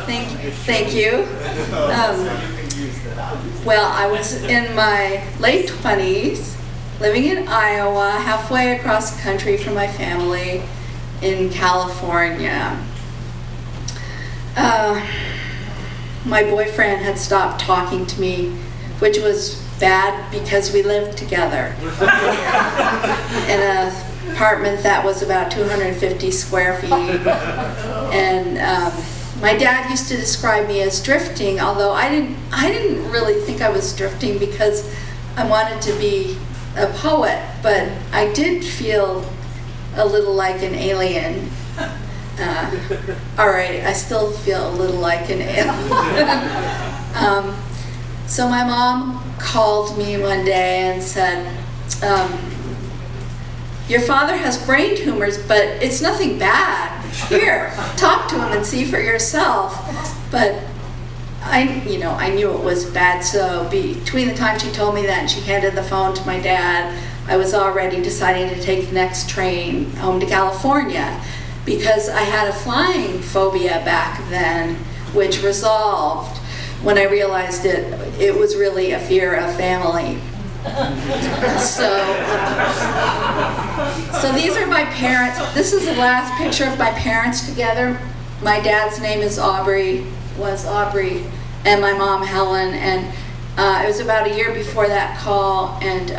Thank you. Well, I was in my late 20s, living in Iowa, halfway across the country from my family in California. My boyfriend had stopped talking to me, which was bad because we lived together in an apartment that was about 250 square feet. And my dad used to describe me as drifting, although I didn't really think I was drifting because I wanted to be a poet, but I did feel a little like an alien. All right, I still feel a little like an alien. So my mom called me one day and said, your father has brain tumors, but it's nothing bad. Here, talk to him and see for yourself. But I knew it was bad, so between the time she told me that and she handed the phone to my dad, I was already deciding to take the next train home to California because I had a flying phobia back then, which resolved when I realized it was really a fear of family. So these are my parents. This is the last picture of my parents together. My dad's name was Aubrey, and my mom Helen. And it was about a year before that call, and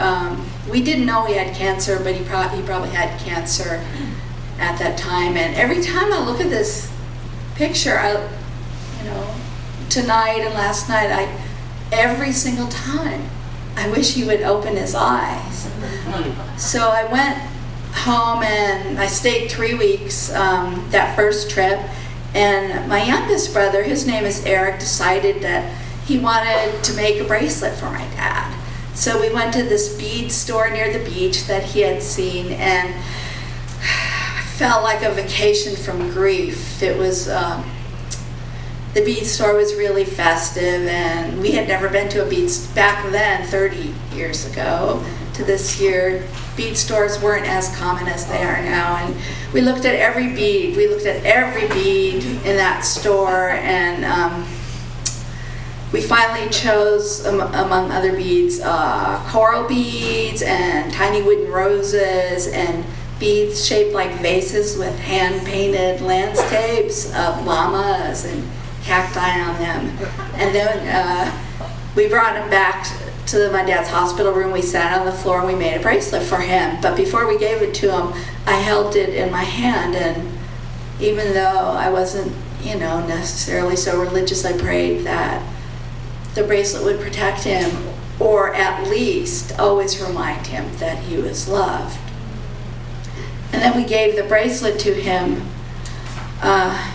we didn't know he had cancer, but he probably had cancer at that time. And every time I look at this picture, tonight and last night, every single time, I wish he would open his eyes. So I went home and I stayed 3 weeks that first trip. And my youngest brother, his name is Eric, decided that he wanted to make a bracelet for my dad. So we went to this bead store near the beach that he had seen, and felt like a vacation from grief. It was the bead store was really festive, and we had never been to a bead back then, 30 years ago to this year. Bead stores weren't as common as they are now, and we looked at every bead. We looked at every bead in that store, and we finally chose, among other beads, coral beads and tiny wooden roses and beads shaped like vases with hand-painted landscapes of llamas and cacti on them. And then we brought him back to my dad's hospital room. We sat on the floor and we made a bracelet for him. But before we gave it to him, I held it in my hand, and even though I wasn't, necessarily so religious, I prayed that the bracelet would protect him, or at least always remind him that he was loved. And then we gave the bracelet to him,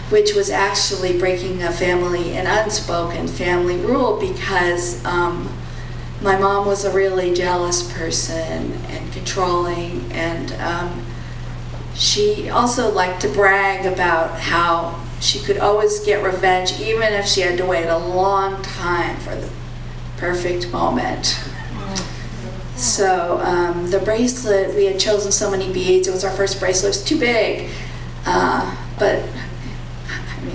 which was actually breaking an unspoken family rule, because my mom was a really jealous person and controlling, and she also liked to brag about how she could always get revenge, even if she had to wait a long time for the perfect moment. So the bracelet, we had chosen so many beads. It was our first bracelet. It was too big, but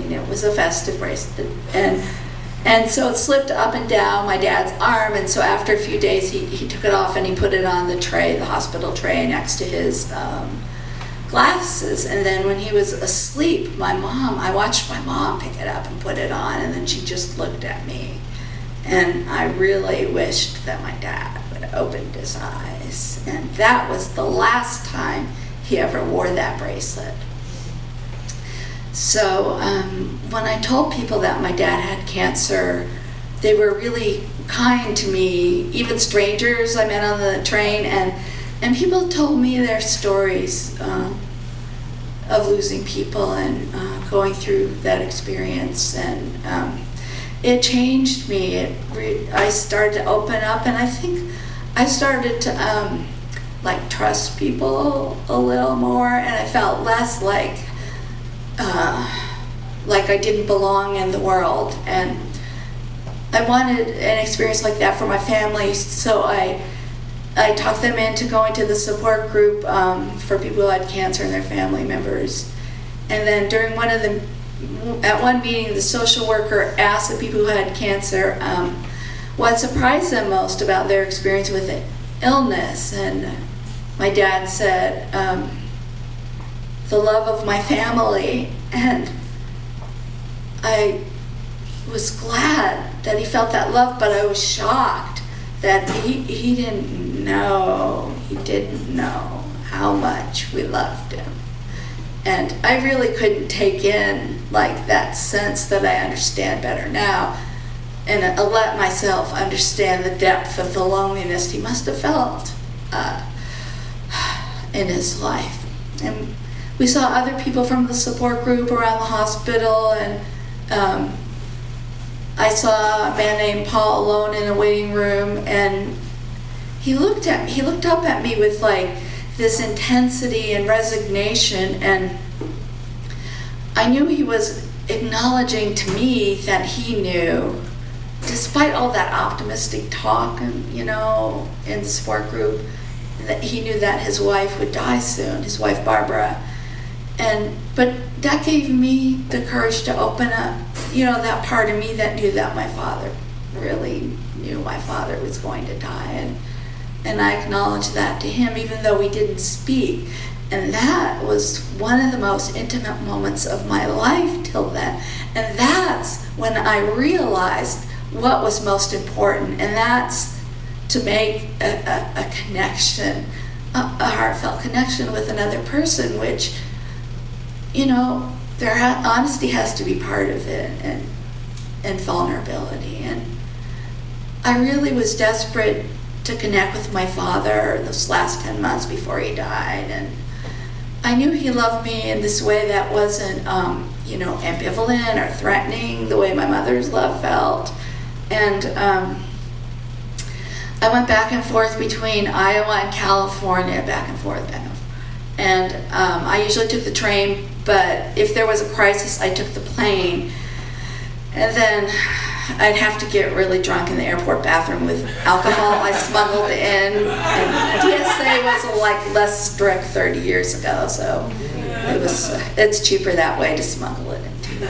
it was a festive bracelet. And so it slipped up and down my dad's arm, and so after a few days he took it off and he put it on the tray, the hospital tray, next to his glasses. And then when he was asleep, I watched my mom pick it up and put it on, and then she just looked at me. And I really wished that my dad would have opened his eyes. And that was the last time he ever wore that bracelet. So when I told people that my dad had cancer, they were really kind to me, even strangers I met on the train, and people told me their stories of losing people and going through that experience. And it changed me. I started to open up, and I think I started to trust people a little more, and I felt less like I didn't belong in the world. And I wanted an experience like that for my family, so I talked them into going to the support group for people who had cancer and their family members. And then during one of the at one meeting, the social worker asked the people who had cancer what surprised them most about their experience with it, illness. And my dad said, the love of my family. And I was glad that he felt that love, but I was shocked that he didn't know how much we loved him. And I really couldn't take in like that sense that I understand better now, and I let myself understand the depth of the loneliness he must have felt in his life. And we saw other people from the support group around the hospital, and I saw a man named Paul alone in a waiting room, and he looked up at me with like this intensity and resignation, and I knew he was acknowledging to me that he knew, despite all that optimistic talk and in the support group, that he knew that his wife would die soon, his wife Barbara. But that gave me the courage to open up, that part of me that knew that my father really knew my father was going to die. And I acknowledged that to him, even though we didn't speak. And that was one of the most intimate moments of my life till then. And that's when I realized what was most important, and that's to make a connection, a heartfelt connection with another person, which, honesty has to be part of it, and vulnerability. And I really was desperate to connect with my father those last 10 months before he died, and I knew he loved me in this way that wasn't, ambivalent or threatening the way my mother's love felt. And I went back and forth between Iowa and California, back and forth. And I usually took the train, but if there was a crisis, I took the plane. And then I'd have to get really drunk in the airport bathroom with alcohol I smuggled in. And TSA was like less strict 30 years ago, so it's cheaper that way to smuggle it into.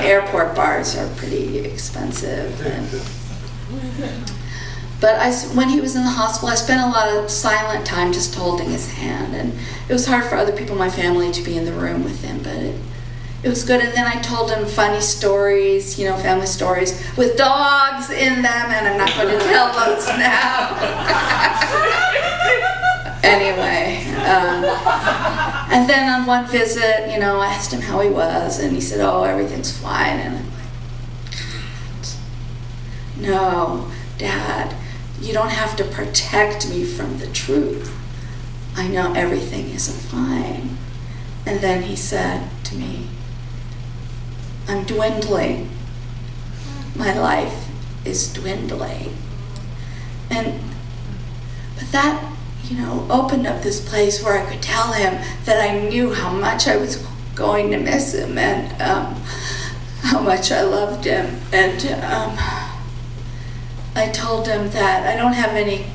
Airport bars are pretty expensive. But when he was in the hospital, I spent a lot of silent time just holding his hand, and it was hard for other people in my family to be in the room with him, but it was good. And then I told him funny stories, family stories with dogs in them, and I'm not going to tell those now. Anyway, and then on one visit, I asked him how he was, and he said, "Oh, everything's fine." And I'm like, "No, Dad, you don't have to protect me from the truth. I know everything isn't fine." And then he said to me, "I'm dwindling. My life is dwindling." But that, opened up this place where I could tell him that I knew how much I was going to miss him, and how much I loved him. And I told him that I don't have any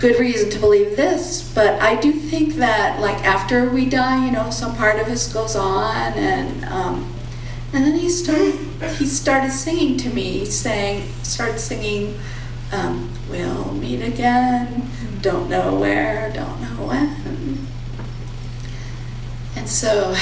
good reason to believe this, but I do think that after we die, some part of us goes on, and then he started singing to me. He started singing, "We'll meet again, don't know where, don't know when." And so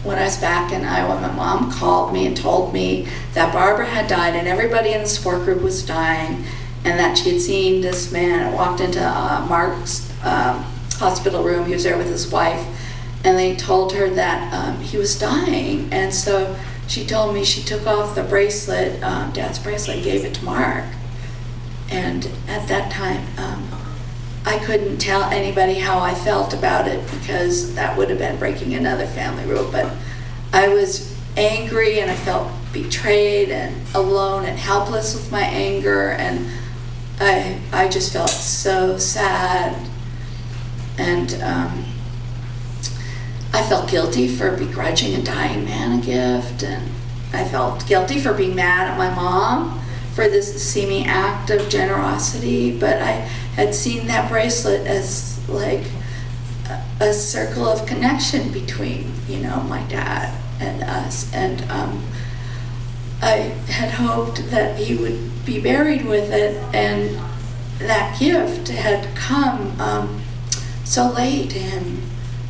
when I was back in Iowa, my mom called me and told me that Barbara had died and everybody in the support group was dying, and that she had seen this man walked into Mark's hospital room. He was there with his wife, and they told her that he was dying. And so she told me she took off the bracelet, Dad's bracelet, and gave it to Mark. And at that time, I couldn't tell anybody how I felt about it, because that would have been breaking another family rule. But I was angry, and I felt betrayed and alone and helpless with my anger, and I just felt so sad. And I felt guilty for begrudging a dying man a gift, and I felt guilty for being mad at my mom for this seeming act of generosity. But I had seen that bracelet as a circle of connection between, you know, my dad and us. And I had hoped that he would be buried with it, and that gift had come so late to him,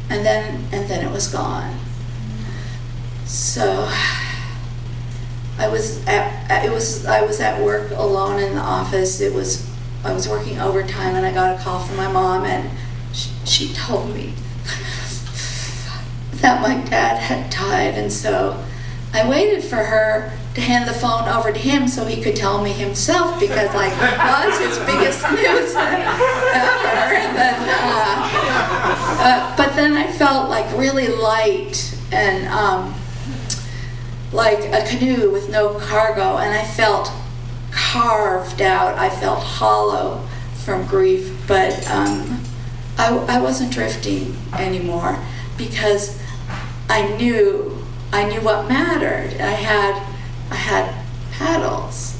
and then it was gone. So I was at work alone in the office. I was working overtime, and I got a call from my mom, and she told me that my dad had died. And so I waited for her to hand the phone over to him so he could tell me himself, because like it was his biggest news ever. And then, but then I felt like really light and like a canoe with no cargo, and I felt carved out. I felt hollow from grief, but I wasn't drifting anymore, because I knew what mattered. I had paddles,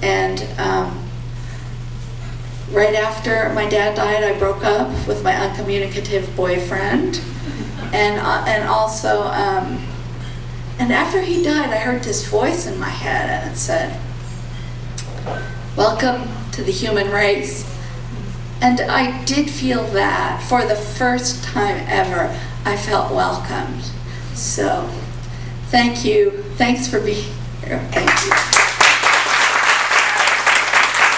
and right after my dad died, I broke up with my uncommunicative boyfriend, and also. And after he died, I heard this voice in my head, and it said, "Welcome to the human race." And I did feel that for the first time ever. I felt welcomed. So, thank you. Thanks for being here. Thank you.